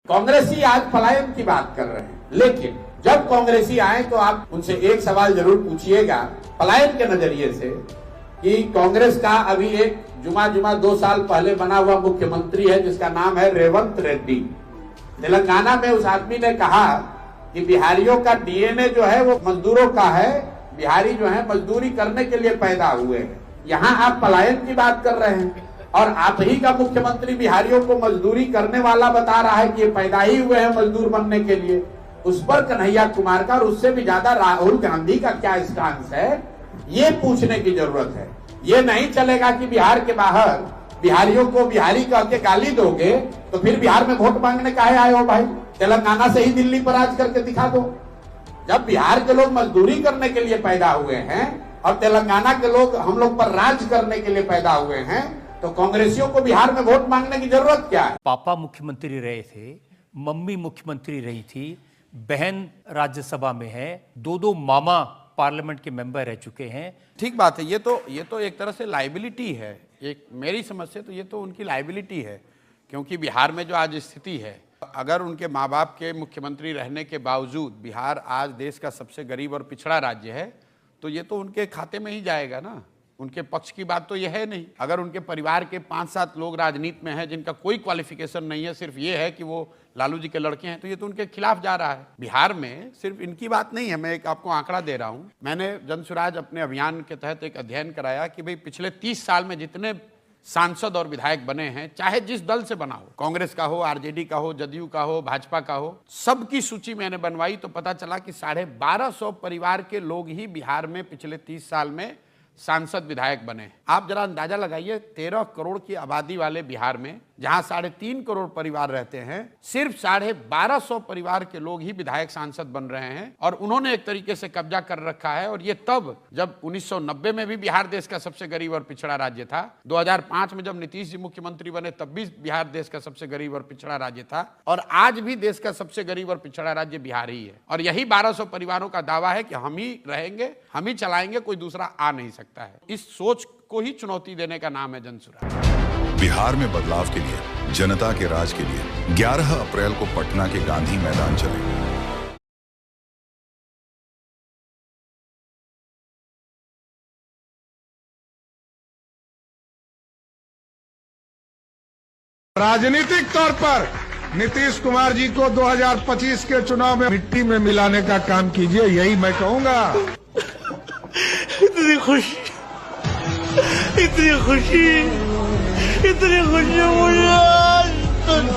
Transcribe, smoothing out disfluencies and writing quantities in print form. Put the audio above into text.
कांग्रेसी आज पलायन की बात कर रहे हैं, लेकिन जब कांग्रेसी आए तो आप उनसे एक सवाल जरूर पूछिएगा पलायन के नजरिए से कि कांग्रेस का अभी एक जुमा 2 साल पहले बना हुआ मुख्यमंत्री है जिसका नाम है रेवंत रेड्डी। तेलंगाना में उस आदमी ने कहा कि बिहारियों का डीएनए जो है वो मजदूरों का है, बिहारी जो है मजदूरी करने के लिए पैदा हुए हैं। यहाँ आप पलायन की बात कर रहे हैं और आप ही का मुख्यमंत्री बिहारियों को मजदूरी करने वाला बता रहा है कि ये पैदा ही हुए हैं मजदूर बनने के लिए। उस पर कन्हैया कुमार का और उससे भी ज्यादा राहुल गांधी का क्या स्टांस है, ये पूछने की जरूरत है। ये नहीं चलेगा कि बिहार के बाहर बिहारियों को बिहारी कह के गाली दोगे तो फिर बिहार में वोट मांगने काहे आए हो भाई? तेलंगाना से ही दिल्ली पर राज करके दिखा दो। जब बिहार के लोग मजदूरी करने के लिए पैदा हुए हैं और तेलंगाना के लोग हम लोग पर राज करने के लिए पैदा हुए हैं तो कांग्रेसियों को बिहार में वोट मांगने की जरूरत क्या है? पापा मुख्यमंत्री रहे थे, मम्मी मुख्यमंत्री रही थी, बहन राज्यसभा में है, 2 मामा पार्लियामेंट के मेंबर रह चुके हैं। ठीक बात है। ये तो एक तरह से लाइबिलिटी है। एक मेरी समझ से तो ये तो उनकी लाइबिलिटी है, क्योंकि बिहार में जो आज स्थिति है, अगर उनके माँ बाप के मुख्यमंत्री रहने के बावजूद बिहार आज देश का सबसे गरीब और पिछड़ा राज्य है, तो ये तो उनके खाते में ही जाएगा ना। उनके पक्ष की बात तो यह है नहीं। अगर उनके परिवार के 5-7 लोग राजनीति में हैं जिनका कोई क्वालिफिकेशन नहीं है, सिर्फ ये है कि वो लालू जी के लड़के हैं, तो ये तो उनके खिलाफ जा रहा है। बिहार में सिर्फ इनकी बात नहीं है। मैं एक आपको आंकड़ा दे रहा हूं। मैंने जनसुराज अपने अभियान के तहत एक अध्ययन कराया कि भाई पिछले 30 साल में जितने सांसद और विधायक बने हैं, चाहे जिस दल से बना हो, कांग्रेस का हो, आरजेडी का हो, जदयू का हो, भाजपा का हो, सबकी सूची मैंने बनवाई तो पता चला कि 1250 परिवार के लोग ही बिहार में पिछले 30 साल में सांसद विधायक बने। आप जरा अंदाजा लगाइए, 13 करोड़ की आबादी वाले बिहार में, जहां 3.5 करोड़ परिवार रहते हैं, सिर्फ 1250 परिवार के लोग ही विधायक सांसद बन रहे हैं। और उन्होंने एक तरीके से कब्जा कर रखा है। और ये तब जब 1990 में भी बिहार देश का सबसे गरीब और पिछड़ा राज्य था, 2005 में जब नीतीश जी मुख्यमंत्री बने तब भी बिहार देश का सबसे गरीब और पिछड़ा राज्य था, और आज भी देश का सबसे गरीब और पिछड़ा राज्य बिहार ही है। और यही 1200 परिवारों का दावा है कि हम ही रहेंगे, हम ही चलाएंगे, कोई दूसरा आ नहीं सकता है। इस सोच को ही चुनौती देने का नाम है जनसुराज। बिहार में बदलाव के लिए, जनता के राज के लिए 11 अप्रैल को पटना के गांधी मैदान चलें। राजनीतिक तौर पर नीतीश कुमार जी को 2025 के चुनाव में मिट्टी में मिलाने का काम कीजिए, यही मैं कहूंगा। इतनी खुशी मुझे आज तक